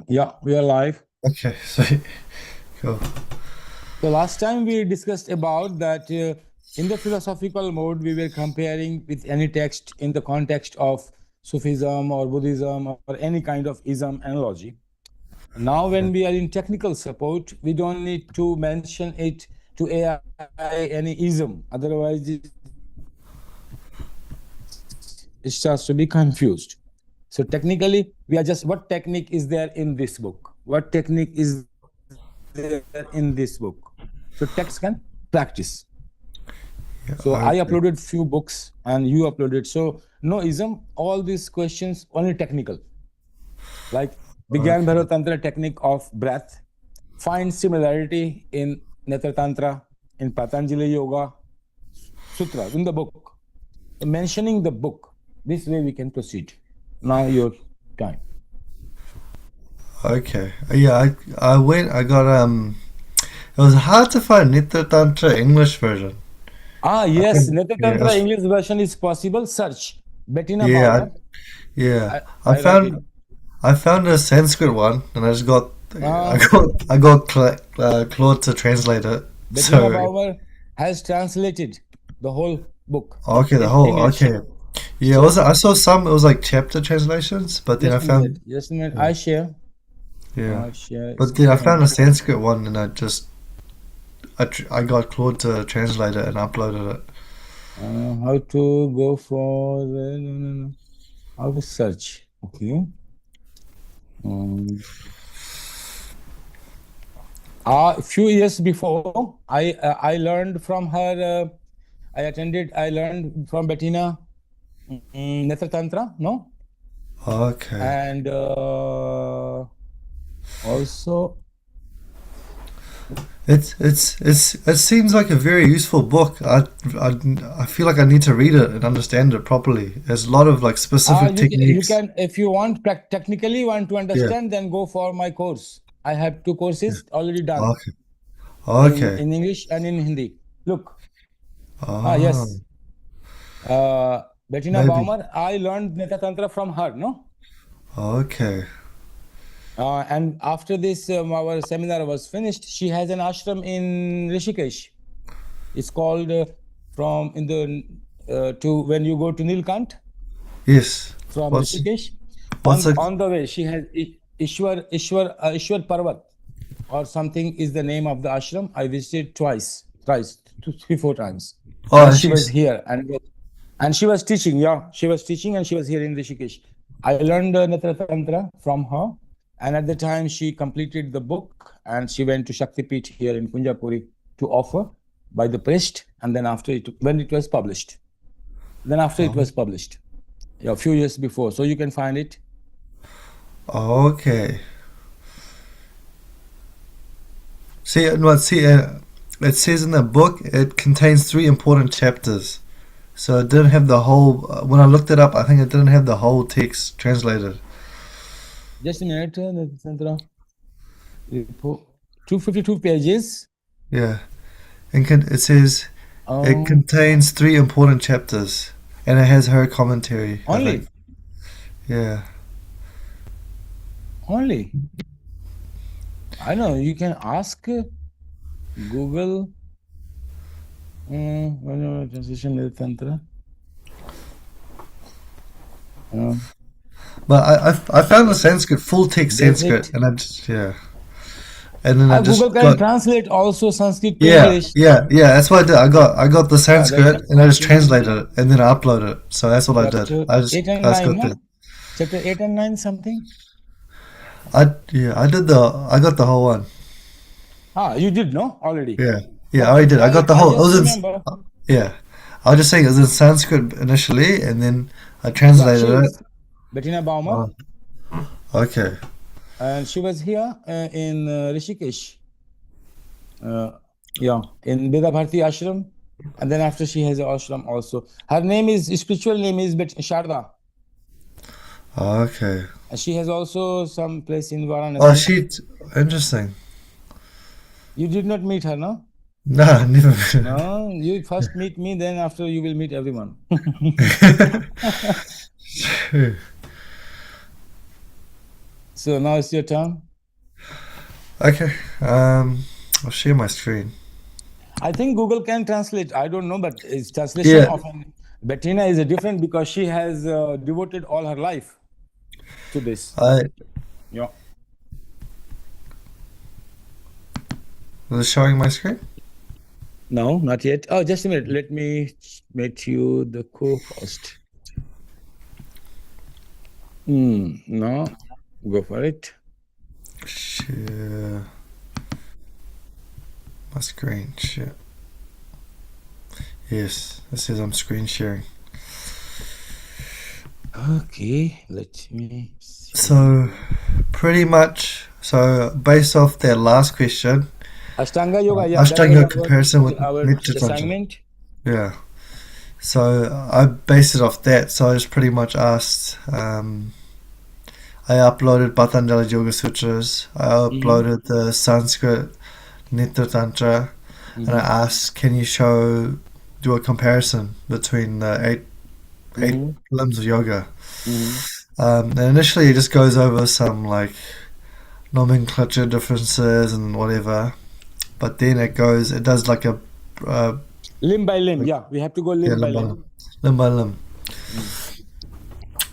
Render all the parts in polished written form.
Yeah, we are live. Okay, sweet. Cool. So last time we discussed about that in the philosophical mode, we were comparing with any text in the context of Sufism or Buddhism or any kind of ism analogy. Now, when we are in technical support, we don't need to mention it to AI any ism. Otherwise, it starts to be confused. So technically, we are just, what technique is there in this book? What technique is there in this book? So text can practice. Yeah, So I uploaded few books and you uploaded. So no ism, all these questions only technical. Like began Bhairavi Tantra technique of breath, find similarity in Netra Tantra, in Patanjali Yoga Sutra, in the book. Mentioning the book, this way we can proceed. Now your time. Okay. Yeah, I went. I got It was hard to find Netra Tantra English version. Yes, Netra Yeah, Tantra English version is possible. Search Bettina yeah, Bäumer. yeah. I write it. I found a Sanskrit one, and I just got Ah. I got Claude to translate it. Bettina So Bäumer has translated the whole book. okay, the in whole English. okay. Yeah, So- was I saw some. It was like chapter translations, but then I found Just a minute. I share. yeah. I share. But then I found a Sanskrit one, and I got Claude to translate it and uploaded it. How to go for the how to search? Okay. A few years before, I learned from her. I learned from Bettina Netra Tantra, no? Okay. And also, it seems like a very useful book. I feel like I need to read it and understand it properly. There's a lot of like specific techniques. you can, if you want technically want to understand, then go for my course. I have 2 courses already done. Okay. Okay. In English and in Hindi. Look. Oh, Yes. Bettina Maybe. Bäumer, I learned Netra Tantra from her, no? Okay. And after this, our seminar was finished. She has an ashram in Rishikesh. It's called from in the to when you go to Nilkant Yes. from What's Rishikesh. what's it? On the way, she has Ishwar Parvat or something is the name of the ashram. I visited twice, 3, 4 times. Oh, And she was here and she was teaching. Yeah, she was teaching and she was here in Rishikesh. I learned Netra Tantra from her. And at the time, she completed the book and she went to Shaktipeeth here in Kunjapuri to offer by the priest. And then after when it was published, it was published, a few years before. So you can find it. Okay. See, it says in the book it contains 3 important chapters. So it didn't have the whole. When I looked it up, I think it didn't have the whole text translated. Just a minute. 252 pages. Yeah. And it says it contains 3 important chapters, and it has her commentary. I Only? think. Yeah. Only? I know, you can ask Google translation Netra Tantra. But I found the Sanskrit, full text Sanskrit, and I just, yeah. And then I just Google can translate also Sanskrit to yeah, English. yeah, that's what I did. I got the Sanskrit and I just translated it and then I uploaded it. So that's what I did. I just 8 and got 9, that. Chapter 8 and 9 something? I got the whole one. You did, no? Already? Yeah, I already did. I got the whole. Remember. Yeah, I was just saying it was in Sanskrit initially, and then I translated it. Bettina Bäumer. Okay. And she was here in Rishikesh. In Vedabharti ashram. And then after she has an ashram also. Her spiritual name is Sharda. Okay. And she has also some place in Varanasi. Oh, she's interesting. You did not meet her, no? No, never. No, you first meet me, then after you will meet everyone. So now it's your turn. Okay. I'll share my screen. I think Google can translate. I don't know, but its translation Yeah. of Bettina is different because she has devoted all her life to this. Yeah. Was it showing my screen? No, not yet. Oh, just a minute. Let me make you the co-host. No, go for it. Share my screen. Share. Yes, it says I'm screen sharing. Okay, let me see. So, pretty much, based off that last question, Ashtanga Yoga, yeah. Ashtanga comparison with our Netra Tantra. assignment. Yeah. So I based it off that. So I just pretty much asked. I uploaded Patanjali Yoga Sutras. I uploaded the Sanskrit Netra Tantra, and I asked, "Can you do a comparison between the eight limbs of yoga?" And initially, it just goes over some like nomenclature differences and whatever, but then it does like a limb by limb. Yeah, we have to go limb by limb. Limb by limb.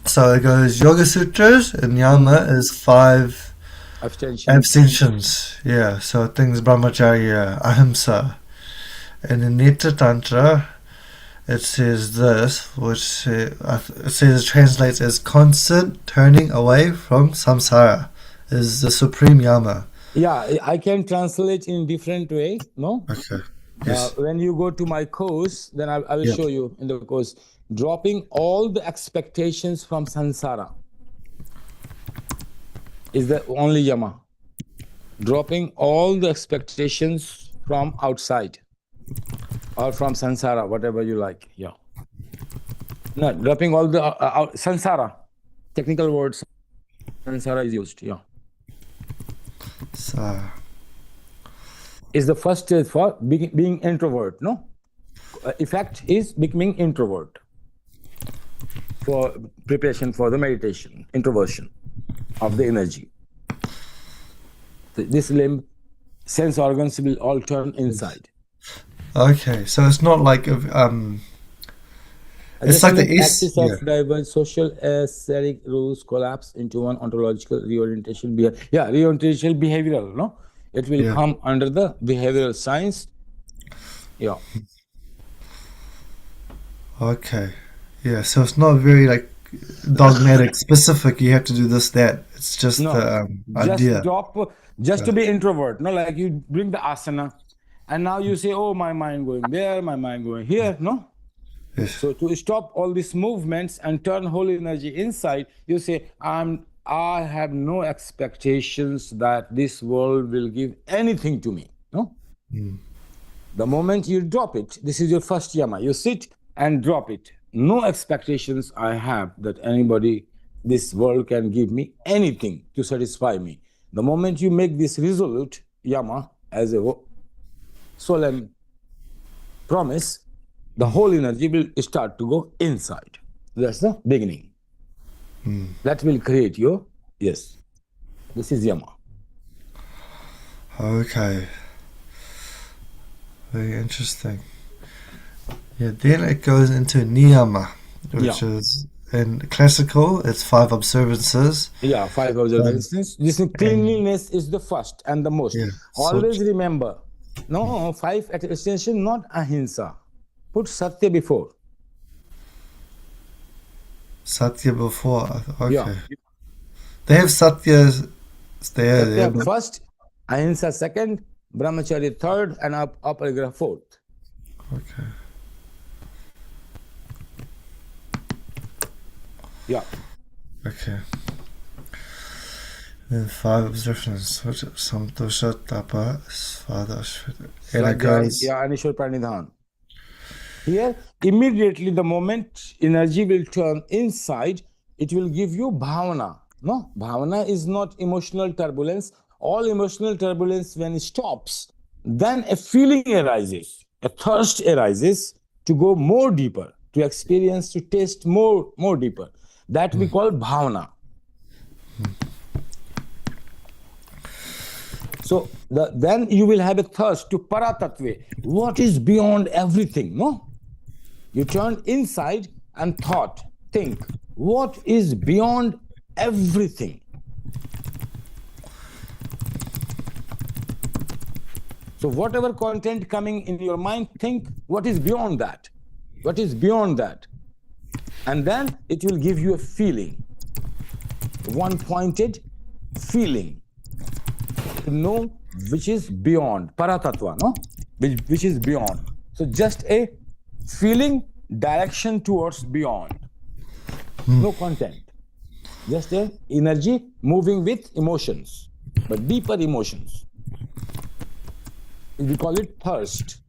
So it goes Yoga Sutras, and Yama is 5 abstentions. Yeah, so things brahmacharya, ahimsa. And in Netra Tantra, it says this, which it says translates as constant turning away from samsara, is the supreme Yama. Yeah, I can translate in different way, no? Okay. Yes. When you go to my course, then I will show you in the course. Dropping all the expectations from samsara is the only Yama. Dropping all the expectations from outside or from samsara, whatever you like. Yeah. No, dropping all the samsara. Technical words, samsara is used. Yeah. So is the first stage for being introvert. No, effect is becoming introvert. For preparation for the meditation, introversion of the energy. This limb, sense organs will all turn inside. Okay, so it's not like it's like the practice of diverse social aesthetic rules collapse into one ontological reorientation. Reorientation behavioral. No, it will come under the behavioral science. Yeah. Okay. Yeah, so it's not very like dogmatic, specific. You have to do this, that. It's just the idea. Just to be introvert. No, like you bring the asana, and now you say, "Oh, my mind going there, my mind going here." No. Yes. So to stop all these movements and turn whole energy inside, you say, "I have no expectations that this world will give anything to me." No. The moment you drop it, this is your first Yama. You sit and drop it. No expectations I have that anybody, this world can give me anything to satisfy me. The moment you make this resolute Yama as a solemn promise, the whole energy will start to go inside. That's the beginning. That will create your, this is Yama. Okay. Very interesting. Yeah, then it goes into Niyama, which is in classical, it's 5 observances. Yeah, 5 observances. This cleanliness is the first and the most. Yeah, always remember, 5 at extension, not ahimsa. Put satya before. Satya before, okay. Yeah. They have satyas there. Satya first, ahimsa second, brahmacharya third, and aparigraha fourth. Okay. Yeah. Okay. Then 5 observations, which samtosha, tapa, svada, and it goes. Yeah, anishwar pranidhan. Here, immediately the moment energy will turn inside, it will give you bhavana. No, bhavana is not emotional turbulence. All emotional turbulence, when it stops, then a feeling arises, a thirst arises to go more deeper, to experience, to taste more deeper. That we call bhavana. So then you will have a thirst to Paratatve, what is beyond everything, no? You turn inside and think, what is beyond everything? So whatever content coming in your mind, think, what is beyond that? What is beyond that? And then it will give you a feeling, one-pointed feeling, to know which is beyond, Paratattva, no? Which is beyond. So just a feeling, direction towards beyond. No content. Just a energy moving with emotions, but deeper emotions. We call it thirst.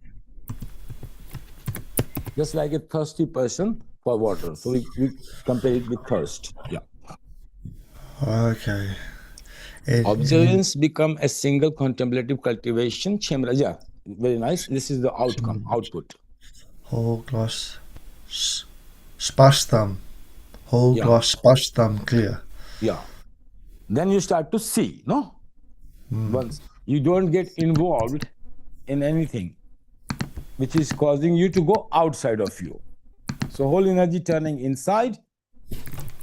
Just like a thirsty person for water. So we compare it with thirst. Yeah. Okay. Observance become a single contemplative cultivation. Chemraja. Very nice. This is the outcome, output. Whole glass spashtam. Whole glass spashtam clear. Yeah. Then you start to see, no? Once you don't get involved in anything which is causing you to go outside of you. So whole energy turning inside,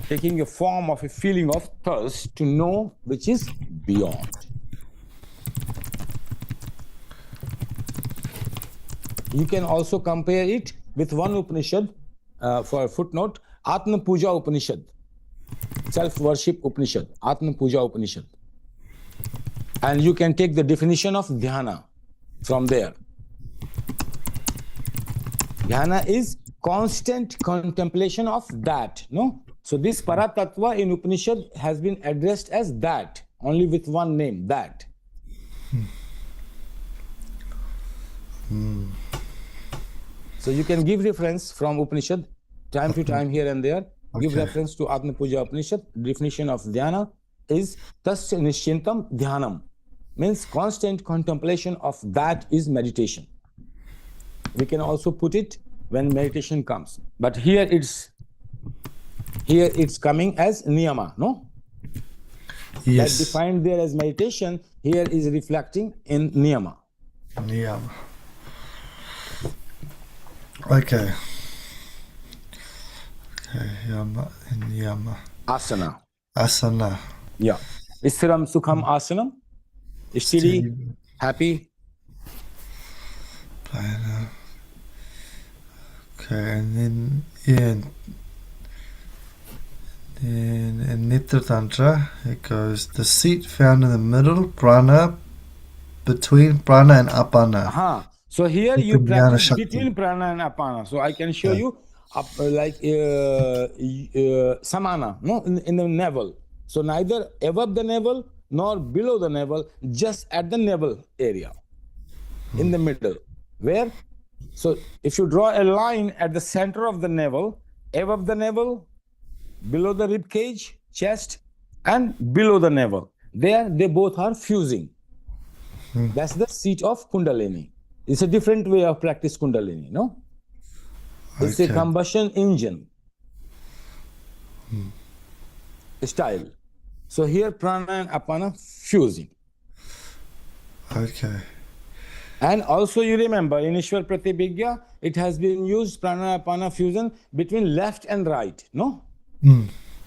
taking a form of a feeling of thirst to know which is beyond. You can also compare it with one Upanishad for a footnote, Atma Puja Upanishad, self-worship Upanishad, Atma Puja Upanishad. And you can take the definition of dhyana from there. Dhyana is constant contemplation of that, no? So this Paratattva in Upanishad has been addressed as that, only with one name, that. So you can give reference from Upanishad time to time here and there. Give reference to Atma Puja Upanishad. Definition of dhyana is tasya nishchintam dhyanam. Means constant contemplation of that is meditation. We can also put it when meditation comes. But here it's coming as niyama, no? Yes. That defined there as meditation, here is reflecting in niyama. Niyama. Okay. Okay, Yama, Niyama. Asana. Asana. Yeah. Isthiram sukham asanam. Steady, happy. Okay, and then in Netra Tantra, it goes the seat found in the middle, prana, between prana and apana. So here you practice between prana and apana. So I can show you samana, no, in the navel. So neither above the navel nor below the navel, just at the navel area, in the middle. Where? So if you draw a line at the center of the navel, above the navel, below the rib cage, chest, and below the navel, there they both are fusing. That's the seat of Kundalini. It's a different way of practice Kundalini, no? It's a combustion engine style. So here prana and apana fusing. Okay. And also you remember in Ishwar Pratibhigya, it has been used prana apana fusion between left and right, no?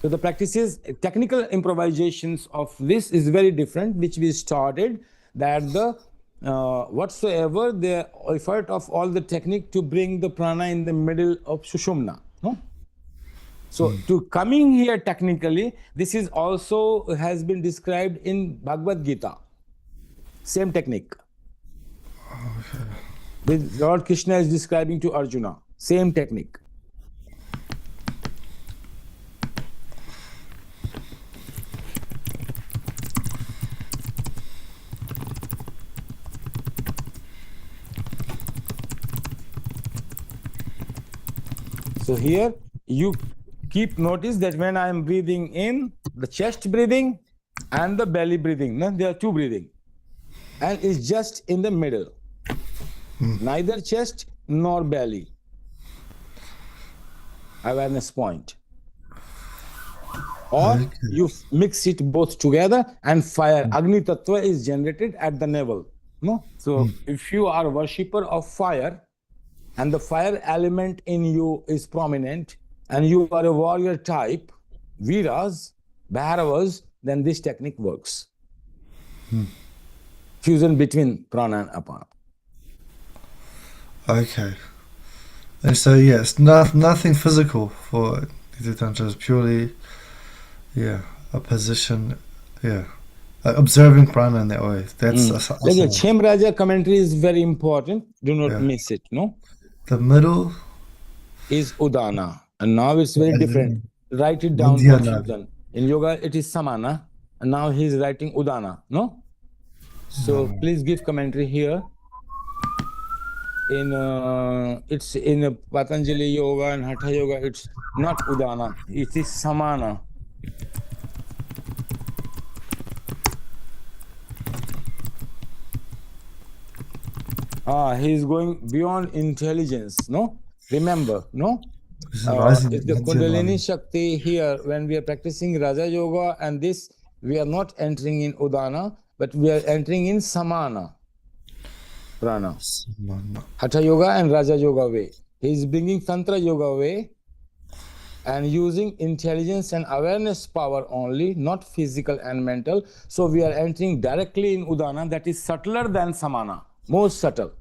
So the practices, technical improvisations of this is very different, which we started, that the whatsoever the effort of all the technique to bring the prana in the middle of Sushumna, no? So to coming here technically, this is also has been described in Bhagavad Gita. Same technique. Lord Krishna is describing to Arjuna. Same technique. So here you keep notice that when I am breathing in, the chest breathing and the belly breathing, no? There are two breathing, and it's just in the middle. Neither chest nor belly. Awareness point. or Okay. you mix it both together and fire Agni Tattva is generated at the navel. No, so if you are a worshipper of fire and the fire element in you is prominent and you are a warrior type, Viras, Bhairavas, then this technique works. Fusion between Prana and Apana. Okay. And so, yeah, it's nothing physical for Netra Tantra. It's purely, a position, observing prana in that way. That's Like the Chem Raja commentary is very important. Do not miss it, no? The middle is Udana. And now it's very different. Write it down what you've done. In yoga, it is Samana. And now he's writing Udana, no? So please give commentary here. It's in Patanjali Yoga and Hatha Yoga, it's not Udana, it is Samana. He is going beyond intelligence, no? Remember, no? It's the Kundalini Shakti here. When we are practicing Raja Yoga and this, we are not entering in Udana, but we are entering in Samana. Prana. Hatha Yoga and Raja Yoga way. He is bringing Tantra Yoga way and using intelligence and awareness power only, not physical and mental. So we are entering directly in Udana, that is subtler than Samana, more subtle,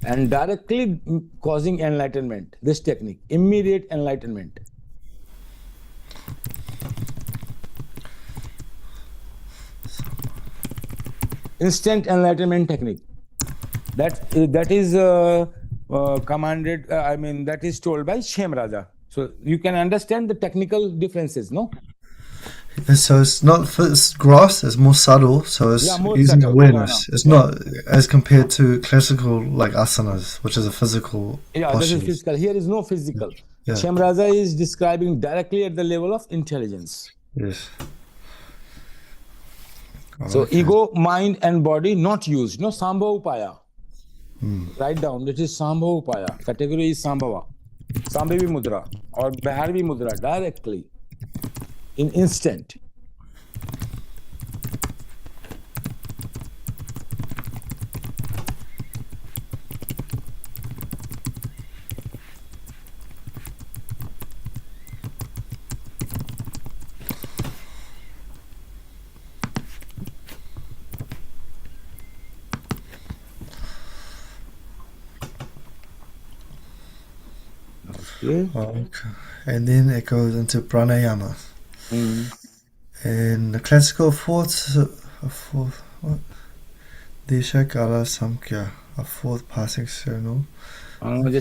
and directly causing enlightenment. This technique, immediate enlightenment. Instant enlightenment technique. That is commanded, that is told by Shem Raja. So you can understand the technical differences, no? And so it's not, it's gross, it's more subtle, so it's using subtle, awareness. It's not as compared to classical like asanas, which is a physical posture. This is physical. Here is no physical. Shem Raja is describing directly at the level of intelligence. Yes. So ego, mind and body not used, no? Sambhava upaya. Write down, it is Sambhava upaya. Category is Sambhava. Sambhavi Mudra or Bhairavi Mudra directly. In instant. Okay. And then it goes into pranayama. And the classical fourth Desha Kala Samkhya, a fourth passing signal. But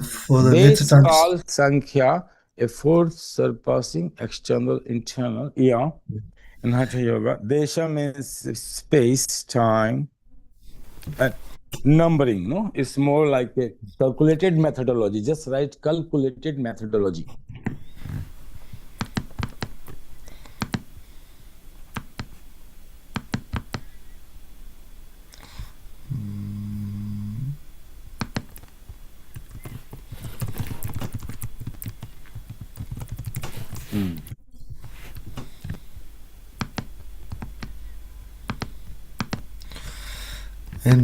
for the Base call Sankhya, a fourth surpassing external, internal, in Hatha Yoga. Desha means space, time, and numbering, no? It's more like a calculated methodology. Just write calculated methodology.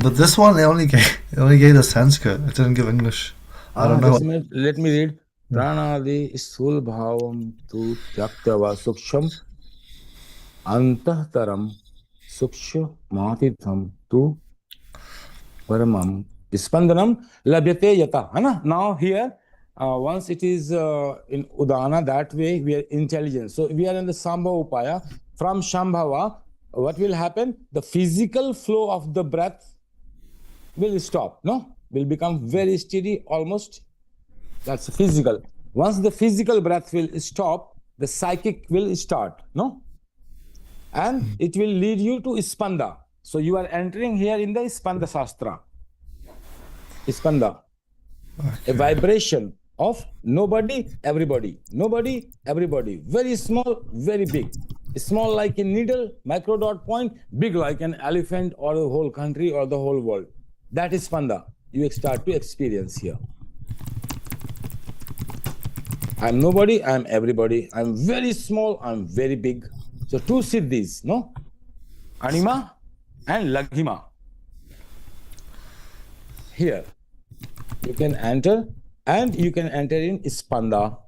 But this one they only gave the Sanskrit. It didn't give English. I don't know. Let me read. Pranadi sthul bhavam tu tyaktava suksham antahtaram suksha matitham tu paramam spandanam labhyate yata. Now here, once it is in Udana, that way we are intelligent. So we are in the Sambhava Upaya. From Shambhava, what will happen? The physical flow of the breath will stop, no? Will become very steady, almost. That's physical. Once the physical breath will stop, the psychic will start, no? And it will lead you to Spanda. So you are entering here in the Spanda Shastra. Spanda. A vibration of nobody, everybody. Nobody, everybody. Very small, very big. Small like a needle, micro dot point, big like an elephant or the whole country or the whole world. That is Spanda. You start to experience here. I'm nobody, I'm everybody. I'm very small, I'm very big. So two siddhis, no? Anima and Laghima. Here, you can enter, and you can enter in Spanda.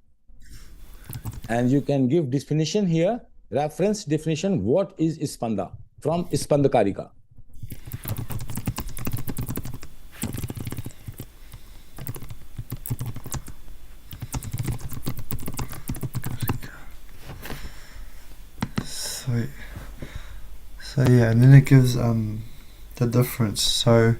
And you can give definition here, reference definition, what is Spanda, from Spanda Karika. So yeah, and then it gives the difference. So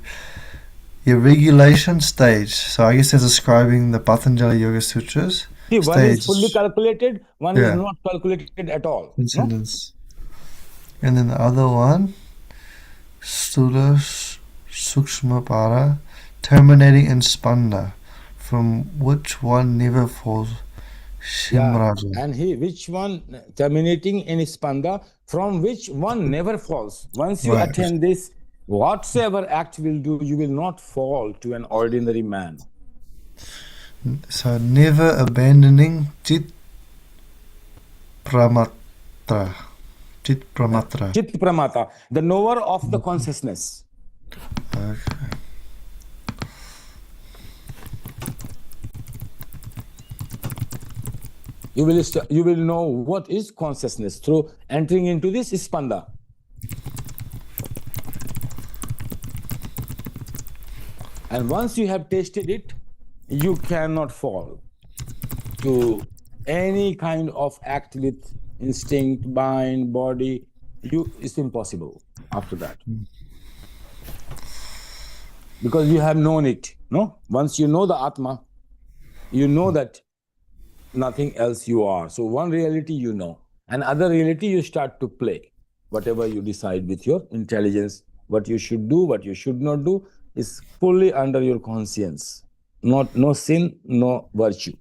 your regulation stage. So I guess that's describing the Patanjali Yoga Sutras. See, one is Stage. fully calculated, one is Yeah. not calculated at all. No? Incidence. And then the other one, Stula Sukshma Para, terminating in Spanda, from which one never falls. Shimraja. And which one terminating in Spanda, from which one never falls. Once you Right. attain this, whatsoever act will do, you will not fall to an ordinary man. So never abandoning Chit Pramatra. Chit Pramatra. Chit Pramata, the knower of the consciousness. Okay. You will know what is consciousness through entering into this Spanda. And once you have tasted it, you cannot fall to any kind of act with instinct, mind, body. It's impossible after that. Because you have known it, no? Once you know the Atma, you know that nothing else you are. So one reality you know, and other reality you start to play. Whatever you decide with your intelligence, what you should do, what you should not do, is fully under your conscience. No sin, no virtue.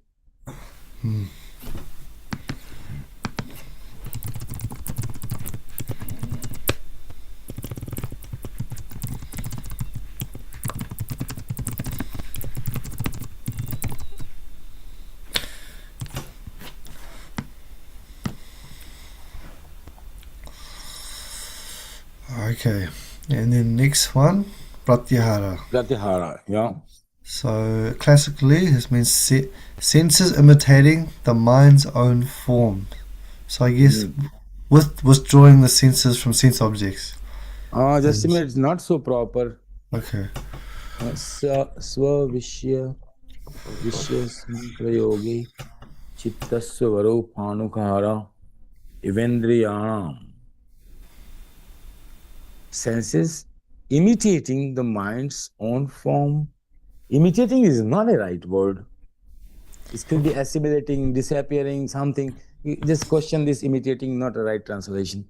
Okay. And then next one, Pratyahara. Pratyahara, yeah. So classically, this means senses imitating the mind's own form. So I guess with withdrawing the senses from sense objects. Just a minute, it's not so proper. Okay. Svavishya prayogi chittasya varophanukara evendriyanam. Senses imitating the mind's own form. Imitating is not a right word. It could be assimilating, disappearing, something. You just question this imitating, not a right translation.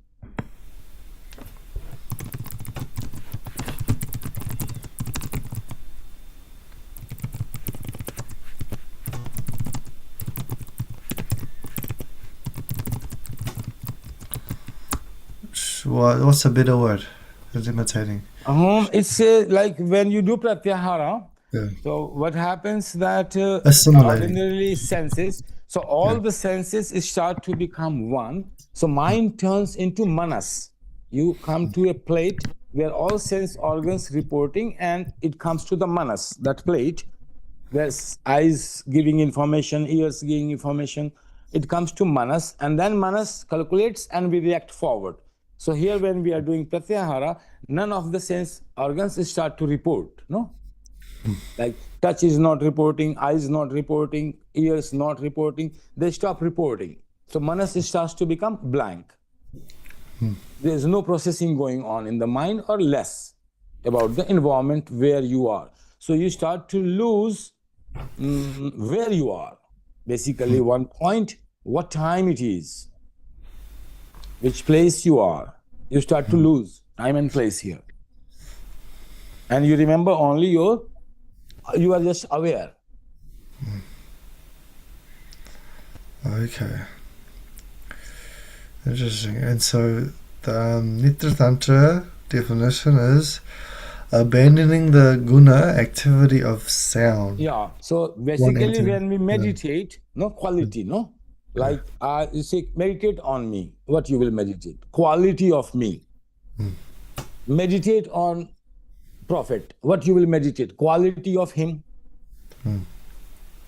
What's a better word? It's imitating. It's like when you do pratyahara. Yeah. So what happens that Assimilating. ordinarily senses, so all the senses start to become one. So mind turns into manas. You come to a plate where all sense organs reporting, and it comes to the manas, that plate, where eyes giving information, ears giving information. It comes to manas, and then manas calculates and we react forward. So here when we are doing pratyahara, none of the sense organs start to report, no? Like touch is not reporting, eyes not reporting, ears not reporting, they stop reporting. So manas starts to become blank. There is no processing going on in the mind or less about the environment where you are. So you start to lose where you are. Basically one point, what time it is, which place you are. You start to lose time and place here. And you remember only you are just aware. Okay. Interesting. And so the Netra Tantra definition is abandoning the guna activity of sound. Yeah. So One basically, entity. when we meditate, no quality, no, like you say, meditate on me. What you will meditate? Quality of me. Meditate on Prophet. What you will meditate? Quality of him.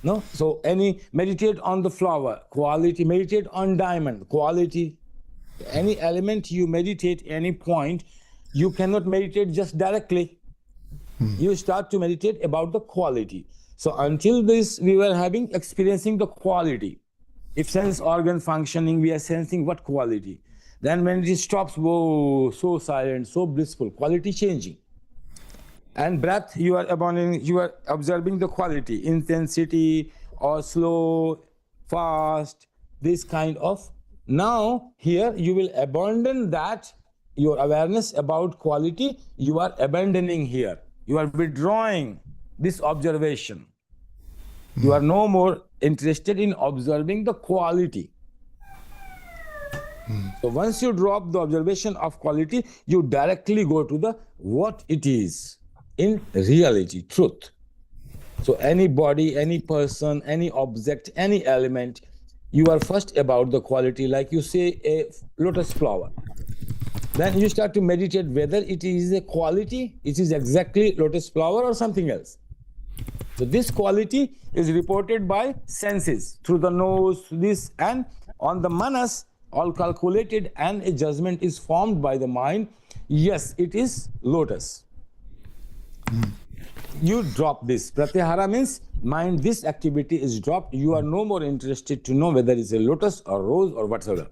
No. So any meditate on the flower. Quality. Meditate on diamond. Quality. Any element you meditate, any point, you cannot meditate just directly. You start to meditate about the quality. So until this, we were experiencing the quality. If sense organ functioning, we are sensing what quality. Then when it stops, whoa, so silent, so blissful, quality changing. And breath, you are observing the quality, intensity, or slow, fast, this kind of. Now, here you will abandon that, your awareness about quality, you are abandoning here. You are withdrawing this observation. You are no more interested in observing the quality. So once you drop the observation of quality, you directly go to the what it is in reality, truth. So any body, any person, any object, any element, you are first about the quality, like you say a lotus flower. Then you start to meditate whether it is a quality, it is exactly lotus flower or something else. So this quality is reported by senses, through the nose, this, and on the manas, all calculated, and a judgment is formed by the mind. Yes, it is lotus. You drop this. Pratyahara means mind, this activity is dropped. You are no more interested to know whether it's a lotus or rose or whatsoever.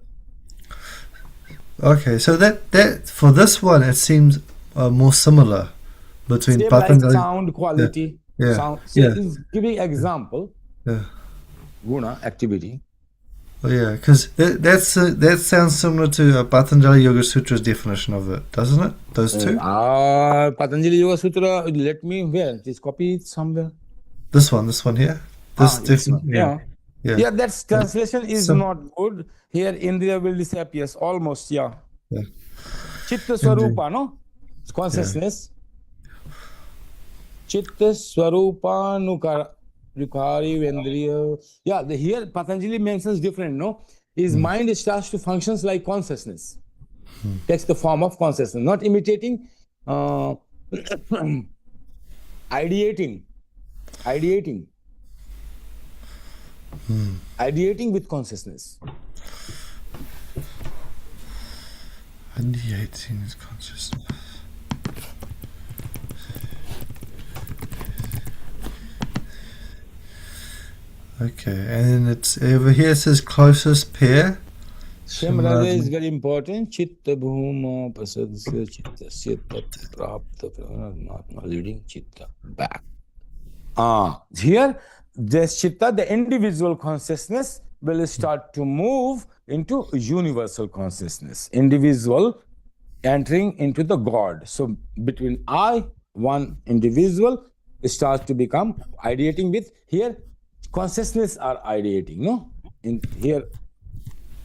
Okay, so that for this one, it seems more similar between Same Patanjali. like sound quality. Yeah. Sound. Yeah. Is giving example. Yeah. Guna activity. Oh, yeah, because that sounds similar to Patanjali Yoga Sutra's definition of it, doesn't it? Those two. Patanjali Yoga Sutra. Let me where? Just copy it somewhere. This one here. This one. Yeah. Yeah, that translation is not good. Here, Indriya will disappear. Almost, yeah. Chitta Swarupa, no? Consciousness. Chitta Swarupa Nukari Vendriya. Yeah, here Patanjali mentions different, no? His mind starts to functions like consciousness. Takes the form of consciousness, not imitating, ideating. Ideating with consciousness. Ideating is consciousness. Okay, and it's over here. It says closest pair. Shemrada is very important. Chitta bhuma pasadasya chitta sitta prapta not leading chitta back. Here, this chitta, the individual consciousness, will start to move into universal consciousness. Individual entering into the God. So between I, one individual, starts to become ideating with, here consciousness are ideating, no? In here,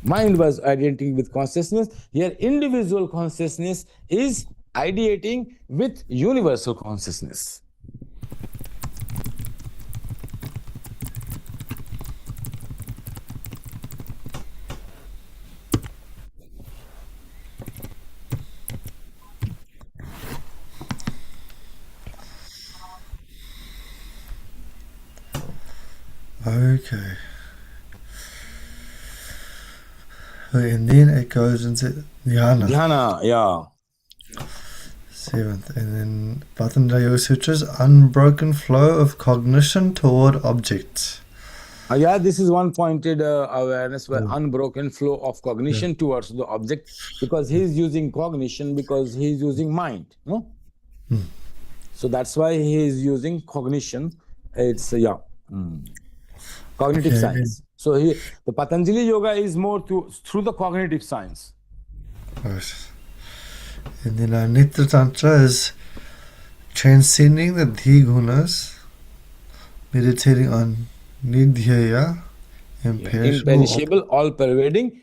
mind was ideating with consciousness. Here, individual consciousness is ideating with universal consciousness. Okay. And then it goes into dhyana. Dhyana, yeah. 7th. And then Patanjali Yoga Sutra's unbroken flow of cognition toward objects. Yeah, this is one pointed awareness, where unbroken flow of cognition towards the object, because he is using cognition, because he is using mind, no? So that's why he is using cognition. It's cognitive science. So the Patanjali Yoga is more through the cognitive science. Right. And then Netra Tantra is transcending the Dhigunas, meditating on Nidhyaya, imperishable, all-pervading,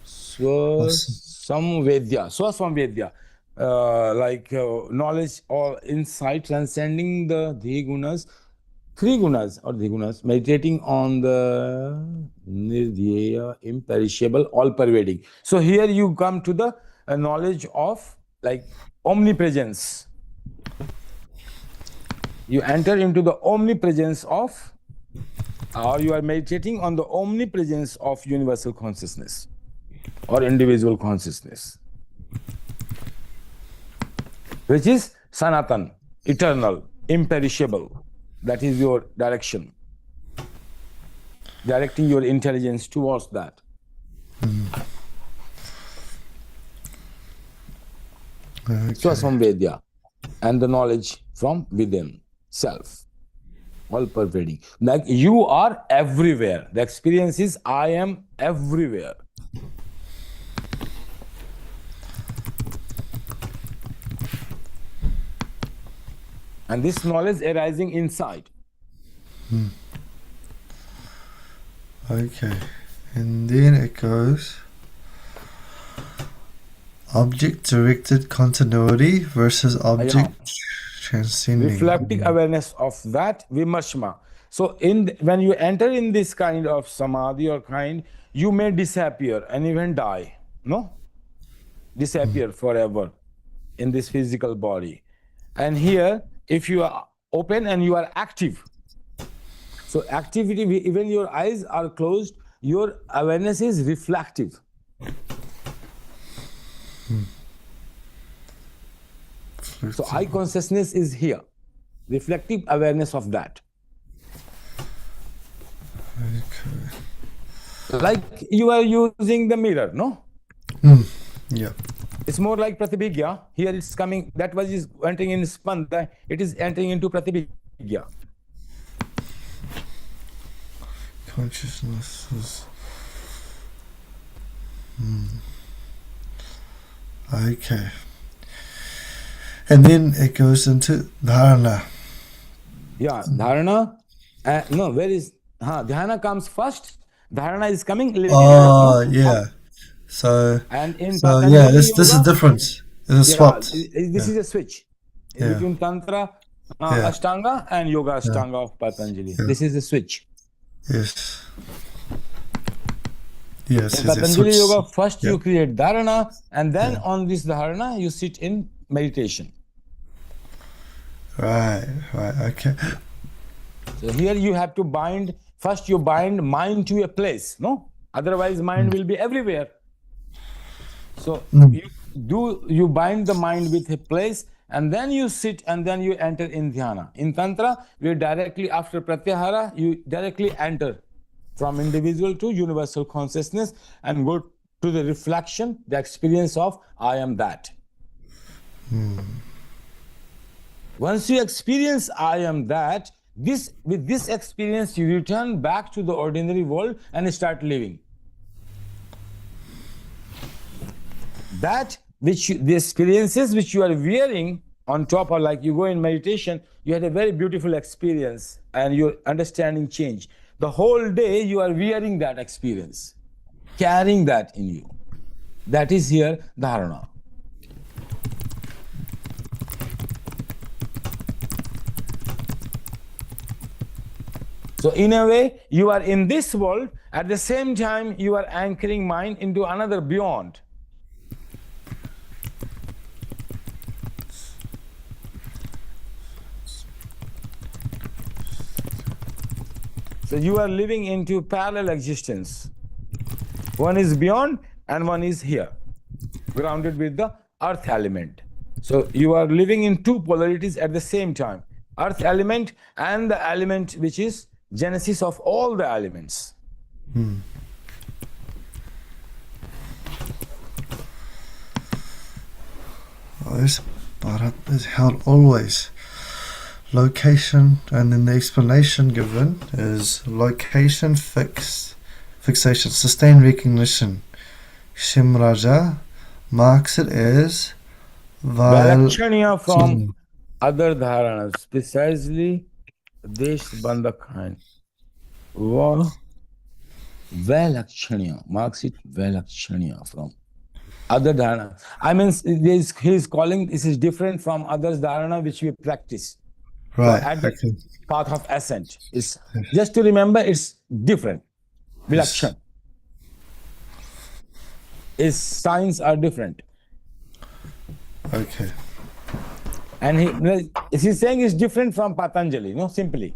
Swasamvedya. knowledge or insight transcending the three gunas or dhigunas, meditating on the nirdhyaya, imperishable, all-pervading. So here you come to the knowledge of like omnipresence. You enter into the omnipresence of, or you are meditating on the omnipresence of universal consciousness or individual consciousness, which is Sanatan, eternal, imperishable. That is your direction. Directing your intelligence towards that. Okay. Swasamvedya, and the knowledge from within, self, all-pervading. Like you are everywhere. The experience is I am everywhere. And this knowledge arising inside. Okay. And then it goes object-directed continuity versus object transcending. Reflecting awareness of that vimarshma. So when you enter in this kind of samadhi or kind, you may disappear and even die. No? Disappear forever in this physical body. And here, if you are open and you are active, so activity, even your eyes are closed, your awareness is reflective. So eye consciousness is here, reflective awareness of that. Okay. Like you are using the mirror, no? Yeah. It's more like pratibhigya. Here it's coming, that was is entering in spanda, it is entering into pratibhigya. Consciousness is... Okay. And then it goes into dharana. Yeah, dharana. No, where is... dhyana comes first. Dharana is coming later. Oh, yeah. So, and in so Patanjali yeah, this is yoga, different. This is swapped. This is a switch between Tantra, Ashtanga and Yoga Ashtanga of Patanjali. This is a switch. Yes. Yes. In Patanjali switch. Yoga, first you create dharana, and then on this dharana you sit in meditation. Right, okay. So here you have to bind, first you bind mind to a place, no? Otherwise mind will be everywhere. So you bind the mind with a place, and then you sit, and then you enter in dhyana. In Tantra, you directly after Pratyahara, you directly enter from individual to universal consciousness and go to the reflection, the experience of I am that. Once you experience I am that, with this experience you return back to the ordinary world and start living. That the experiences which you are wearing on top, or like you go in meditation, you had a very beautiful experience and your understanding changed. The whole day you are wearing that experience, carrying that in you. That is here dharana. So in a way, you are in this world, at the same time you are anchoring mind into another beyond. So you are living into parallel existence. One is beyond and one is here, grounded with the earth element. So you are living in two polarities at the same time. Earth element and the element which is genesis of all the elements. This bharat is held always. Location, and then the explanation given is location fixation, sustained recognition. Shimraja marks it as Valakshaniya from other dharanas, precisely Desh Bandhakan. Valakshaniya marks it Valakshaniya from. Other dharana. I mean, he's calling this is different from other dharana which we practice. Right. At the Okay. path of ascent. It's just to remember, it's different. Vilakshan. His signs are different. Okay. And he's saying it's different from Patanjali, no, simply.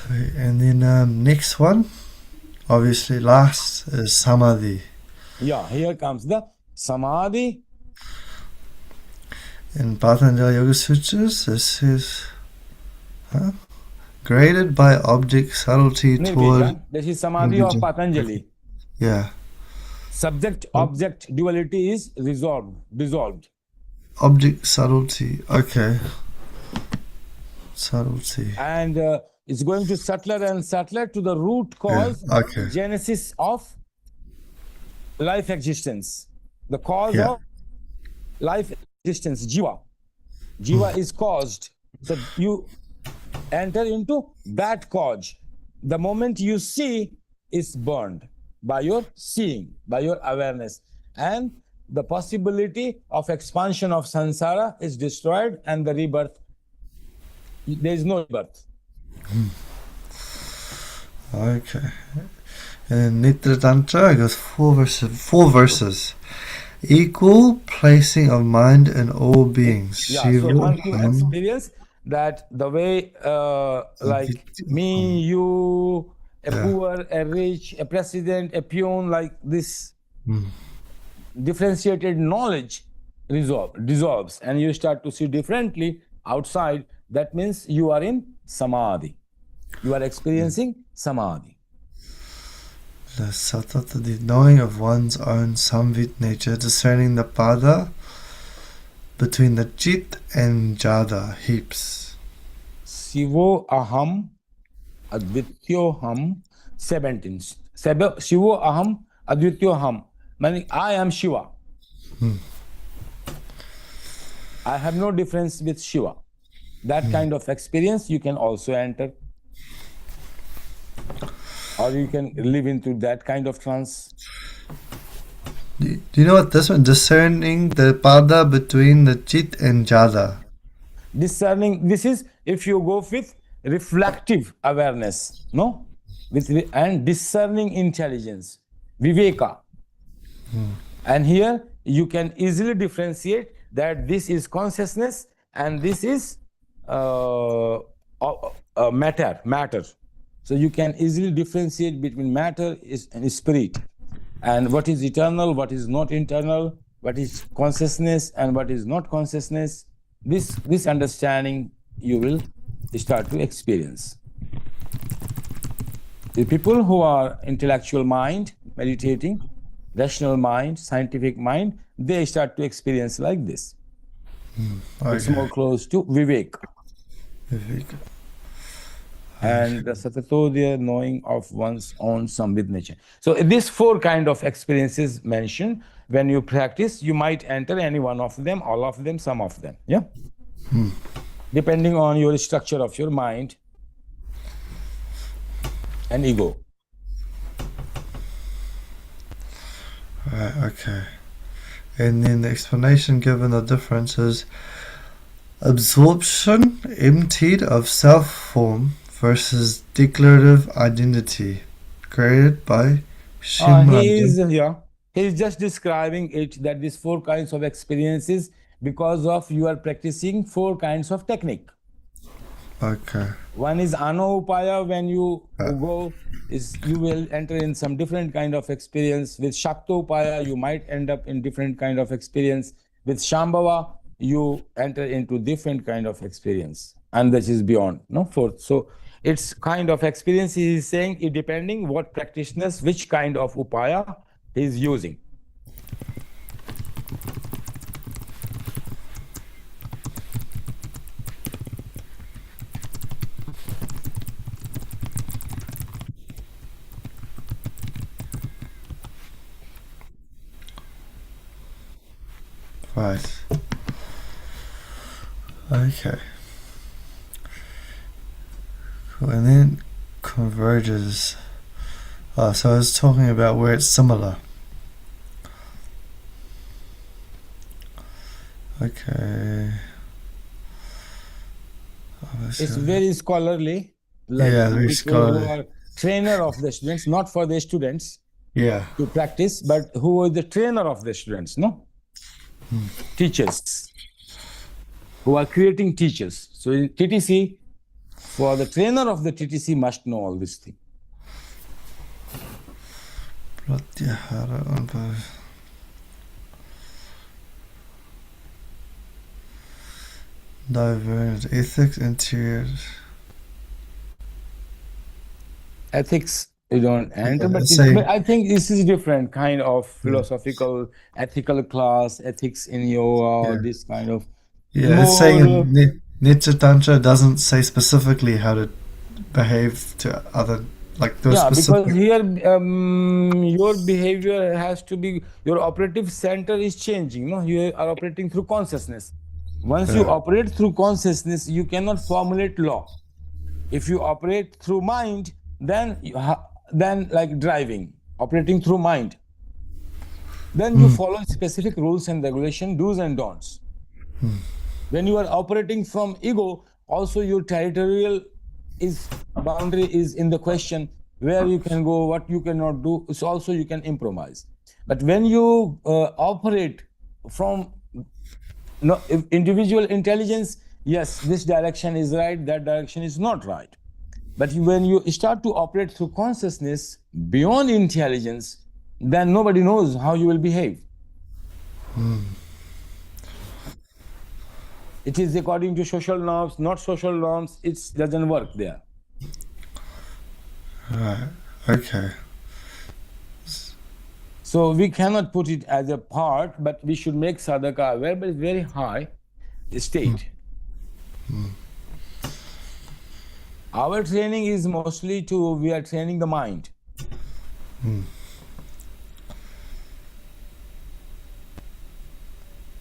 And then next one, obviously last, is Samadhi. Yeah, here comes the Samadhi. In Patanjali Yoga Sutras, this is graded by object subtlety toward... This is Samadhi of Patanjali. Yeah. Subject-object duality is dissolved. Object subtlety. Okay. Subtlety. And it's going to subtler and subtler to the root cause, genesis of life existence. The cause of life existence, jiva. Jiva is caused. So you enter into that cause. The moment you see, is burned by your seeing, by your awareness. And the possibility of expansion of samsara is destroyed, and the rebirth, there is no rebirth. Okay. And Netra Tantra goes four verses. Equal placing of mind in all beings. Yeah, so one can experience that the way, like me, you, a poor, a rich, a president, a peon, like this differentiated knowledge dissolves, and you start to see differently outside. That means you are in Samadhi. You are experiencing Samadhi. The satata, the knowing of one's own samvit nature, discerning the pada between the chit and jada heaps. Shivo aham advityoham 17. Shivo aham advityoham, meaning I am Shiva. I have no difference with Shiva. That kind of experience you can also enter. Or you can live into that kind of trance. Do you know what this one? Discerning the pada between the chit and jada. Discerning, this is if you go with reflective awareness, no? And discerning intelligence, viveka. And here you can easily differentiate that this is consciousness and this is matter. So you can easily differentiate between matter and spirit, and what is eternal, what is not eternal, what is consciousness and what is not consciousness. This understanding you will start to experience. The people who are intellectual mind, meditating, rational mind, scientific mind, they start to experience like this. It's more close to Vivek. And the satatodya, knowing of one's own samvit nature. So these four kind of experiences mentioned, when you practice, you might enter any one of them, all of them, some of them. Yeah. Depending on your structure of your mind and ego. Right, okay. And then the explanation given the difference is absorption emptied of self-form versus declarative identity created by He's just describing it, that these four kinds of experiences, because of you are practicing four kinds of technique. Okay. One is Anaupaya, when you go, you will enter in some different kind of experience. With Shaktopaya, you might end up in different kind of experience. With Shambhava, you enter into different kind of experience. And this is beyond, no? Fourth. So it's kind of experience he is saying, it depending what practitioners, which kind of upaya he is using. Right. Okay. Cool. And then converges. So I was talking about where it's similar. Okay. It's very scholarly, like Yeah, very people who scholarly. are trainer of the students, not for the students Yeah. to practice, but who are the trainer of the students, no? Teachers, who are creating teachers. So in TTC, for the trainer of the TTC must know all these things. Pratyahara divergent ethics, interior. Ethics, you don't enter, but I think this is different kind of philosophical, ethical class, ethics in yoga, this kind of Yeah, it's saying more. in Netra Tantra doesn't say specifically how to behave to other, like those Yeah, specific. because here your behavior has to be, your operative center is changing. No, you are operating through consciousness. Once you operate through consciousness, you cannot formulate law. If you operate through mind, then then like driving, operating through mind, then you follow specific rules and regulation, do's and don'ts. When you are operating from ego, also your territorial boundary is in the question, where you can go, what you cannot do. So also you can improvise. But when you operate from individual intelligence, yes, this direction is right, that direction is not right. But when you start to operate through consciousness beyond intelligence, then nobody knows how you will behave. It is according to social norms, not social norms. It doesn't work there. Right. Okay. So we cannot put it as a part, but we should make sadhaka aware, but it's very high state. Our training is mostly we are training the mind.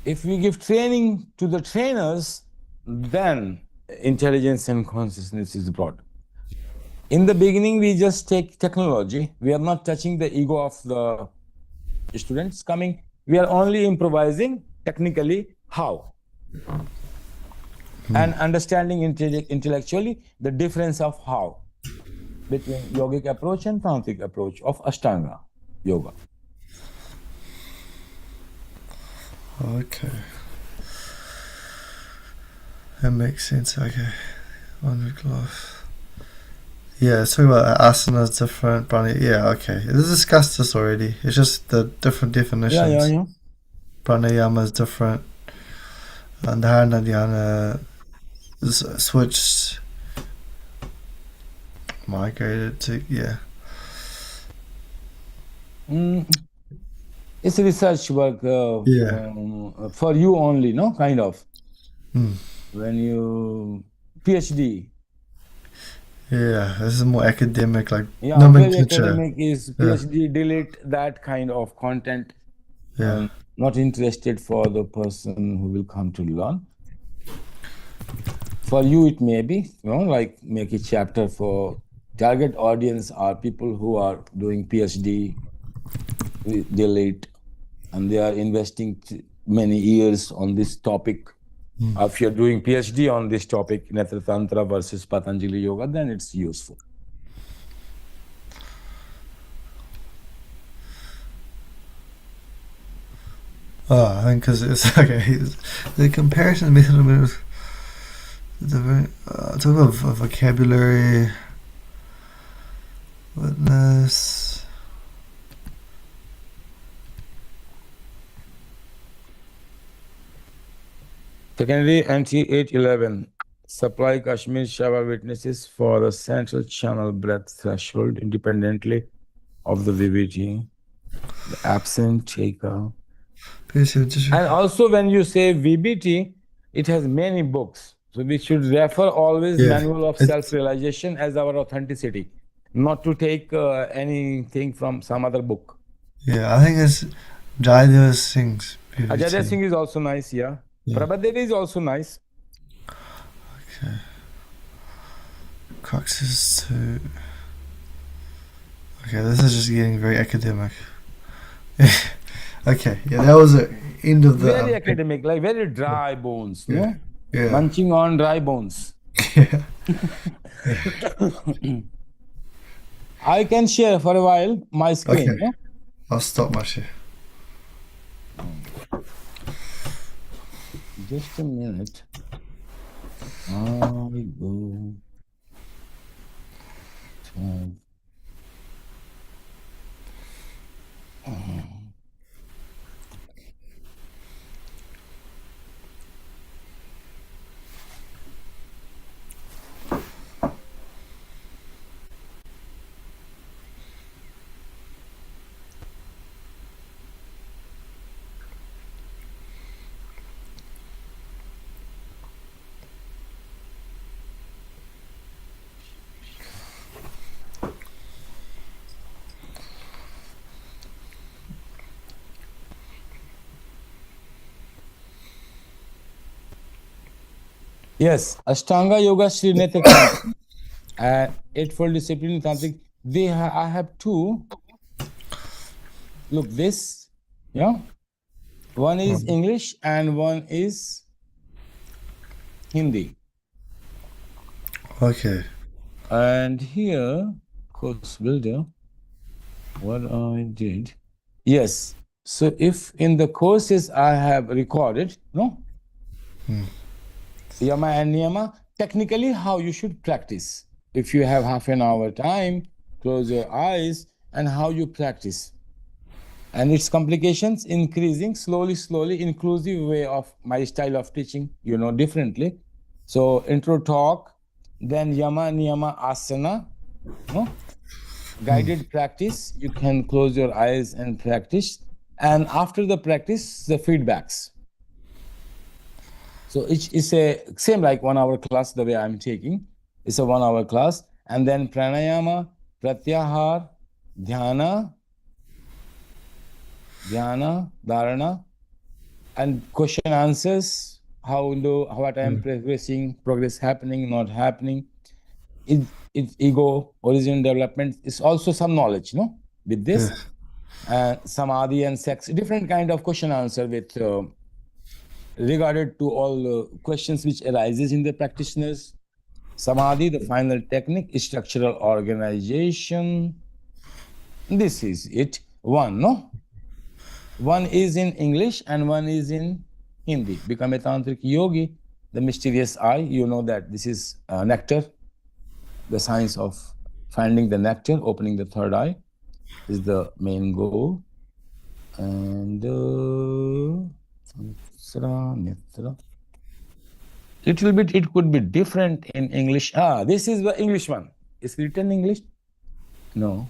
If we give training to the trainers, then intelligence and consciousness is brought. In the beginning, we just take technology. We are not touching the ego of the students coming. We are only improvising technically how. And understanding intellectually the difference of how between yogic approach and tantric approach of Ashtanga yoga. Okay. That makes sense. Okay. One class. Yeah, it's talking about asana is different, prana. Yeah, okay. Let's discuss this already. It's just the different definitions. Yeah. Pranayama is different. And Hatha and Raja switched, migrated to, yeah. It's research work for you only, no? Kind of. When you PhD. Yeah, this is more academic, like very nomenclature. academic is PhD, delete that kind of content. Yeah. Not interested for the person who will come to learn. For you, it may be, like make a chapter for target audience are people who are doing PhD, delete, and they are investing many years on this topic. If you're doing PhD on this topic, Netra Tantra versus Patanjali Yoga, then it's useful. I think because it's okay. The comparison method talk about vocabulary, witness. Secondly, anti-811 supply Kashmir Shava witnesses for the central channel breath threshold independently of the VBT, the absent taker. And also when you say VBT, it has many books. So we should refer always Manual of Self-Realization as our authenticity, not to take anything from some other book. Yeah, I think it's Jayadeva Singh's VBT. Jayadeva Singh is also nice, yeah. Prabhadevi is also nice. Okay. Cruxes to... Okay, this is just getting very academic. Okay, yeah, that was the end of the. Very academic, like very dry bones, Yeah, no? yeah, Munching on dry bones. yeah. I can share for a while my screen, Okay, no? I'll stop my share. Just a minute. I go. Tab. Yes, Ashtanga Yoga Sri Netra Tantra and Eightfold Discipline in Tantric. I have two. Look, this, yeah. One is English and one is Hindi. Okay. And here, course builder, what I did. Yes. So if in the courses I have recorded, no? Yama and Niyama, technically how you should practice. If you have half an hour time, close your eyes and how you practice. And its complications increasing slowly, inclusive way of my style of teaching, differently. So intro talk, then Yama, Niyama, Asana, no? Guided practice, you can close your eyes and practice. And after the practice, the feedbacks. So it's a same like 1 hour class, the way I'm taking. It's a 1 hour class. And then Pranayama, Pratyahara, Dhyana, Dharana, and question answers, what I am progressing, progress happening, not happening. It's ego, origin development. It's also some knowledge, no? With this. Samadhi and sex, different kind of question answer with regarded to all questions which arises in the practitioners. Samadhi, the final technique, is structural organization. This is it. One, no? One is in English and one is in Hindi. Become a Tantric yogi, the mysterious eye. You know that this is nectar. The science of finding the nectar, opening the third eye is the main goal. And Samsara, Netra. Little bit, it could be different in English. This is the English one. Is it written in English? No.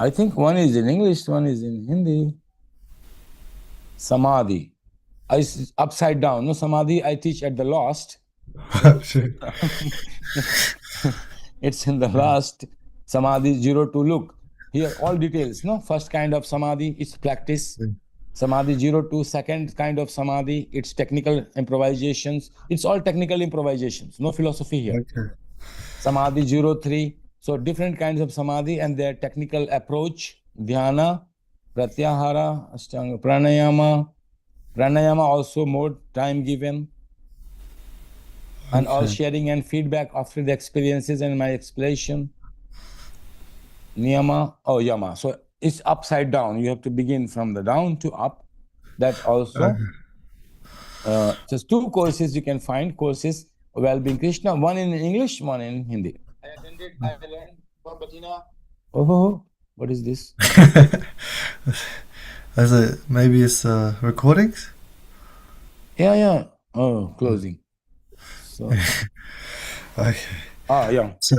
I think one is in English, one is in Hindi. Samadhi. Upside down. No, Samadhi I teach at the last. It's in the last. Samadhi 0 to look. Here all details, no? First kind of Samadhi, it's practice. Samadhi 0 to second kind of Samadhi, it's technical improvisations. It's all technical improvisations, no philosophy here. Okay. Samadhi 0-3. So different kinds of Samadhi and their technical approach. Dhyana, Pratyahara, Ashtanga, Pranayama. Pranayama also mode, time given. And all sharing and feedback after the experiences and my explanation. Niyama, Yama. So it's upside down. You have to begin from the down to up. That also. Just two courses you can find. Courses, Well-being Krishna. One in English, one in Hindi. I learned from Bettina. Oh, what is this? Maybe it's recordings? Yeah. Oh, closing. So. Okay. Yeah. So,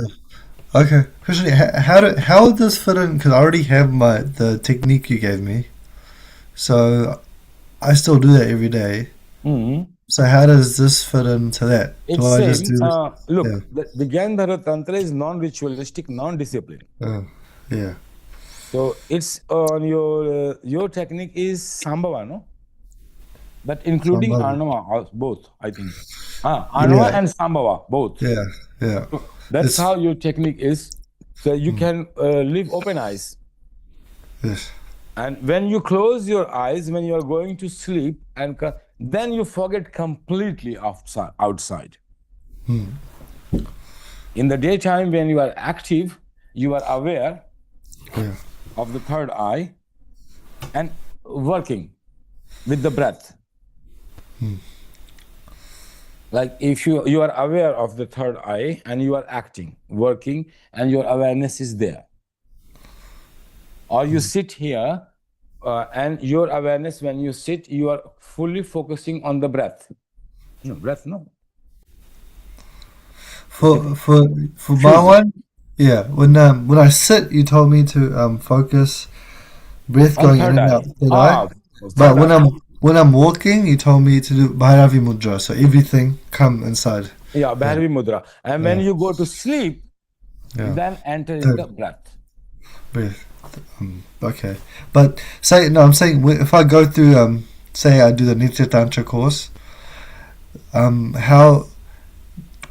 okay, Krishna, how would this fit in? Because I already have the technique you gave me, so I still do that every day. So how does this fit into that? It's Do I same. just do Look, the Gyan Tantra is non-ritualistic, non-disciplined. Yeah. So it's on your technique is Sambhava, no? But including Sambhava. Arnava, both, I think. Anava and Sambhava, both. Yeah, yeah. So that's It's, how your technique is. So you can live open eyes. yes. And when you close your eyes, when you are going to sleep, and then you forget completely outside. In the daytime, when you are active, you are aware Yeah. of the third eye and working with the breath. Like if you are aware of the third eye and you are acting, working, and your awareness is there. Or you sit here and your awareness, when you sit, you are fully focusing on the breath. No, breath, no. For my one, yeah. When I sit, you told me to focus breath On going in third and eye. out third eye. Third But eye. when I'm walking, you told me to do Bhairavi Mudra, so everything come inside. Yeah, Bhairavi Mudra. And when Yeah. you go to sleep, Yeah. then enter in the breath. Breath. Okay. But I'm saying if I go through say I do the Netra Tantra course, how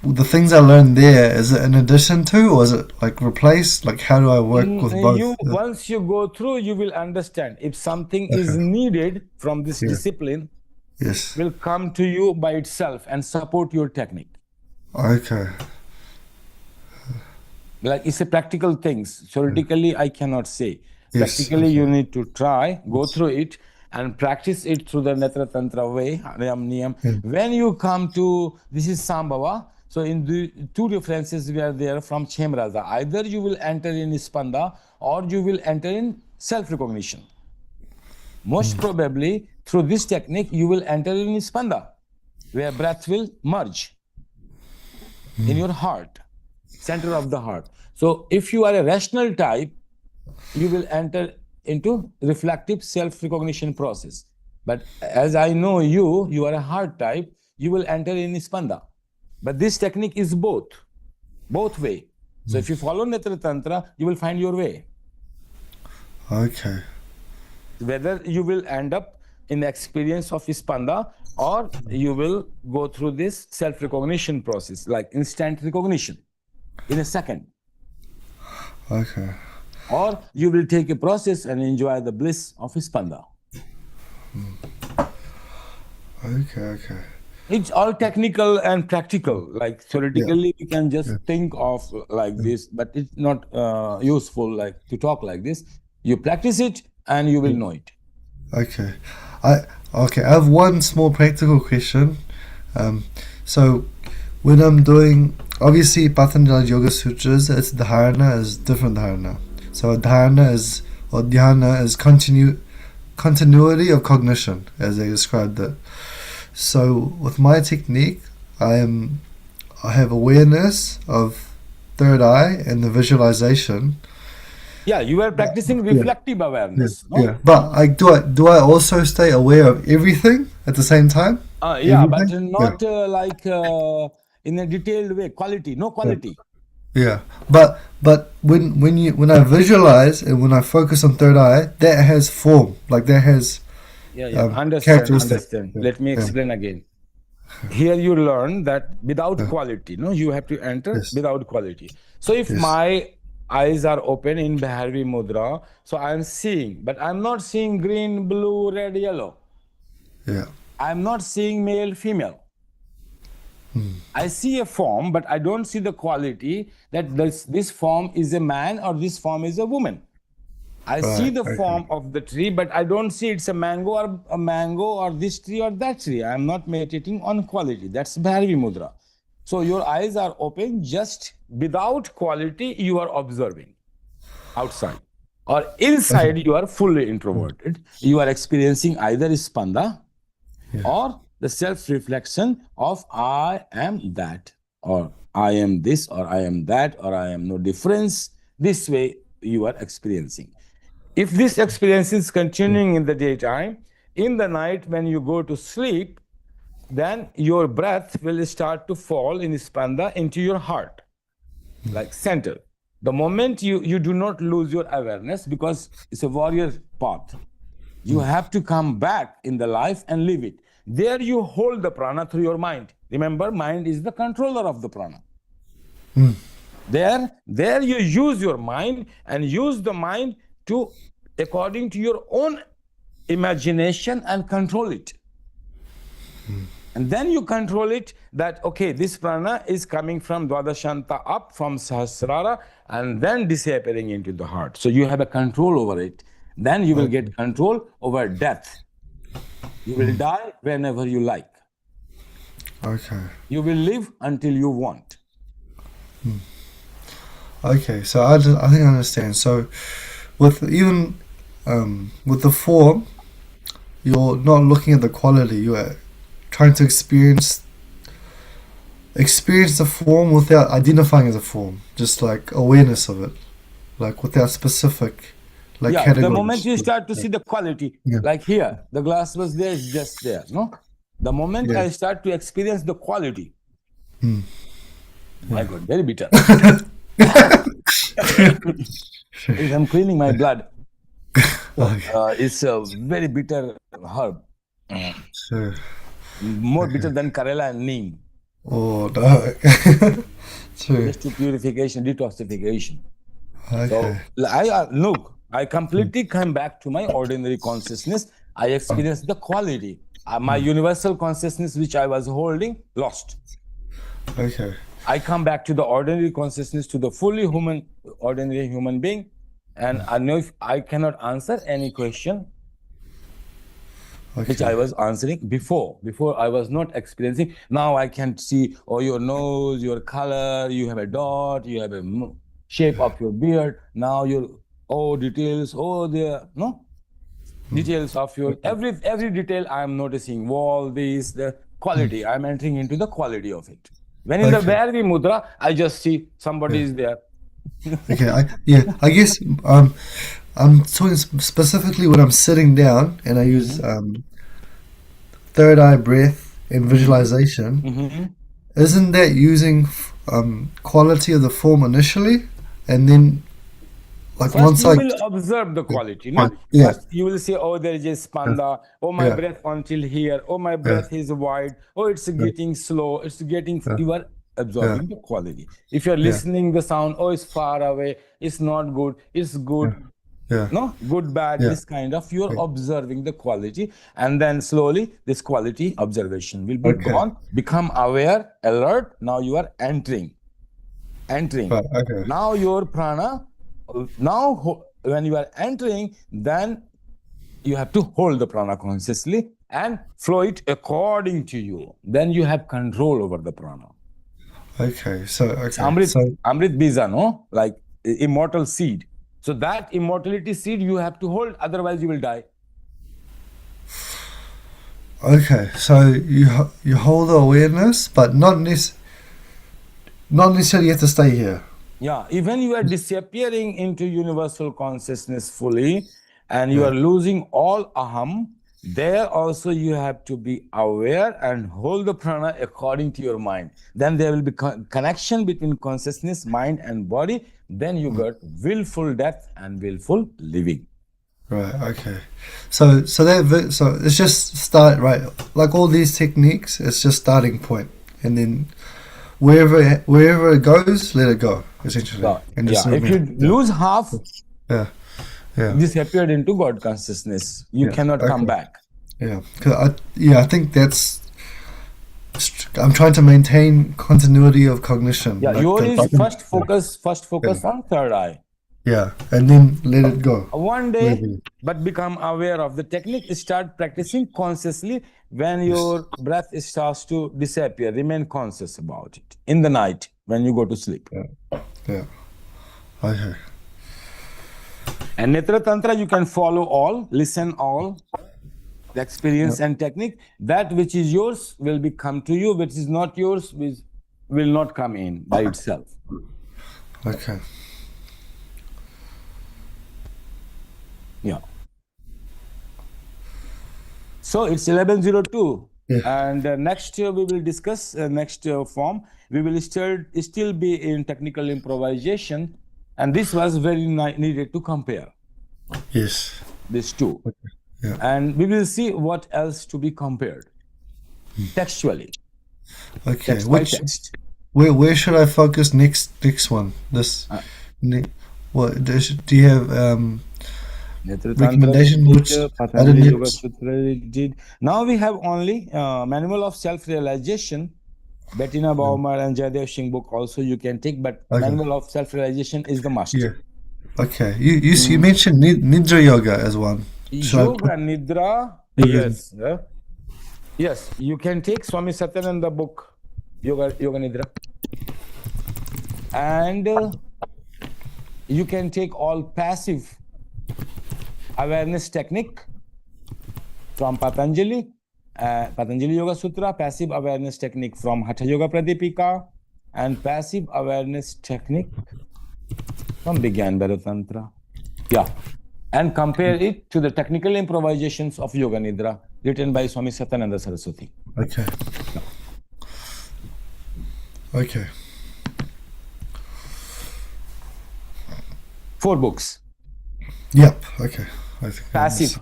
the things I learned there, is it in addition to, or is it like replaced? Like how do I work with both? Once you go through, you will understand. If something is Okay. needed from this Yeah. discipline, Yes. will come to you by itself and support your technique. Okay. Like it's a practical things. Theoretically, I cannot say. Yes. Practically, you need to try, go through it, and practice it through the Netra Tantra way, Niyam. Yeah. When you come to, this is Sambhava. So in the two references we are there from Chemraza. Either you will enter in Spanda or you will enter in self-recognition. Most probably, through this technique, you will enter in Spanda, where breath will merge in your heart, center of the heart. So if you are a rational type, you will enter into reflective self-recognition process. But as I know you are a heart type, you will enter in Spanda. But this technique is both way. So if you follow Netra Tantra, you will find your way. Okay. Whether you will end up in the experience of Spanda or you will go through this self-recognition process, like instant recognition in a second. Okay. Or you will take a process and enjoy the bliss of Spanda. Okay. It's all technical and practical. Like theoretically, we can just think of like this, but it's not useful like to talk like this. You practice it and you will know it. Okay. I have one small practical question. So when I'm doing, obviously Patanjali Yoga Sutras, it's dharana is different dharana. So dharana is continuity of cognition, as they described it. So with my technique, I have awareness of third eye and the visualization. Yeah, you are practicing reflective awareness. No? Yeah, but do I also stay aware of everything at the same time? Yeah, but Everything? not like in a detailed way. Quality, no quality. Yeah, but when I visualize and when I focus on third eye, that has form, like that has Understand. Yeah. Let me explain again. Here you learn that without quality, no, you have to enter without quality. So if my eyes are open in Bhairavi Mudra, so I am seeing, but I'm not seeing green, blue, red, yellow. Yeah. I'm not seeing male, female. I see a form, but I don't see the quality that this form is a man or this form is a woman. I see the form of the tree, but I don't see it's a mango or this tree or that tree. I'm not meditating on quality. That's Bhairavi Mudra. So your eyes are open, just without quality, you are observing outside. Or inside, you are fully introverted. You are experiencing either Spanda or the self-reflection of I am that, or I am this, or I am that, or I am no difference. This way you are experiencing. If this experience is continuing in the daytime, in the night when you go to sleep, then your breath will start to fall in Spanda into your heart, like center. The moment you do not lose your awareness, because it's a warrior path. You have to come back in the life and live it. There you hold the prana through your mind. Remember, mind is the controller of the prana. Mm. There you use your mind and use the mind to, according to your own imagination, and control it. And then you control it that, okay, this prana is coming from Dwadashanta up, from Sahasrara, and then disappearing into the heart. So you have a control over it. Then you will get control over death. You will die whenever you like. Okay. You will live until you want. Okay, so I think I understand. So, with even with the form, you're not looking at the quality. You're trying to experience the form without identifying as a form, just like awareness of it, like without specific categories. The moment you start to see the quality, Yeah. like here, the glass was there, it's just there. No, the moment I start to experience the quality, my God, very bitter. I'm cleaning my blood. It's a very bitter herb. Sure. More bitter than Karela and Neem. Oh no. True. Just to purification, detoxification. Okay. So I completely come back to my ordinary consciousness. I experienced the quality. My universal consciousness, which I was holding, lost. Okay. I come back to the ordinary consciousness, to the fully ordinary human being, and I know if I cannot answer any question which I was answering before. Before I was not experiencing. Now I can see, your nose, your color, you have a dot, you have a shape of your beard. Now your details, details of your every detail I am noticing. Wall, the quality. I am entering into the quality of it. When in the Bhairavi Mudra, I just see somebody is there. Okay, I guess I'm talking specifically when I'm sitting down and I use third eye breath and visualization. Isn't that using quality of the form initially, and then First you will observe the quality. No? First you will say, there is a spanda. My breath until here. My breath is wide. It's getting slow. It's getting. You are absorbing the quality. If you are listening the sound, it's far away. It's not good. It's good. No, good, bad. This kind of you are observing the quality, and then slowly this quality observation will be gone. Become aware, alert. Now you are entering. Now your prana. Now, when you are entering, then you have to hold the prana consciously and flow it according to you. Then you have control over the prana. Okay, so Amrit Bija, no? Like immortal seed. So that immortality seed you have to hold, otherwise you will die. Okay, so you hold the awareness, but not necessarily you have to stay here. Yeah, even you are disappearing into universal consciousness fully, and you are losing all aham, there also you have to be aware and hold the prana according to your mind. Then there will be connection between consciousness, mind and body. Then you got willful death and willful living. Right, okay. So it's just start, right? Like all these techniques, it's just starting point. And then wherever it goes, let it go, essentially. And if you lose half, disappeared into God consciousness, you cannot come back. Yeah, I think that's. I'm trying to maintain continuity of cognition. Yeah, yours first focus on third eye. Yeah, and then let it go. One day, but become aware of the technique. Start practicing consciously. When your breath starts to disappear, remain conscious about it in the night when you go to sleep. Yeah. Okay. And Netra Tantra, you can follow all, listen all, the experience and technique. That which is yours will come to you. Which is not yours will not come in by itself. Okay. Yeah. So it's 11:02, and next we will discuss next form. We will still be in technical improvisation, and this was very needed to compare. Yes. These two. Yeah. And we will see what else to be compared textually. Okay. text by Which text. where should I focus next one? This Uh, what do you have Netra Tantra we recommendation? did, Which I Patanjali didn't. Yoga Sutra we did. Now we have only Manual of Self-Realization. Bettina Bäumer and Jaydev Singh book also you can take, but Okay. Manual of Self-Realization is the must. Yeah. Okay. You mentioned Nidra Yoga as one. Should I Yoga Nidra, yes. Yes, you can take Swami Satyananda book, Yoga Nidra. And you can take all passive awareness technique from Patanjali, Patanjali Yoga Sutra, passive awareness technique from Hatha Yoga Pradipika, and passive awareness technique from Bhairavi Tantra. Yeah. And compare it to the Technical Improvisations of Yoga Nidra, written by Swami Satyananda Saraswati. Okay. Okay. 4 books. Yep. Okay. I think Passive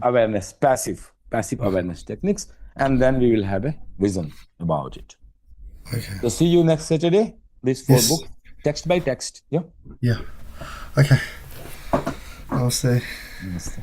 awareness techniques, and then we will have a vision about it. Okay. So see you next Saturday. These 4 Yes. books, text by text. Yeah. Yeah. Okay. I'll say. Namaste.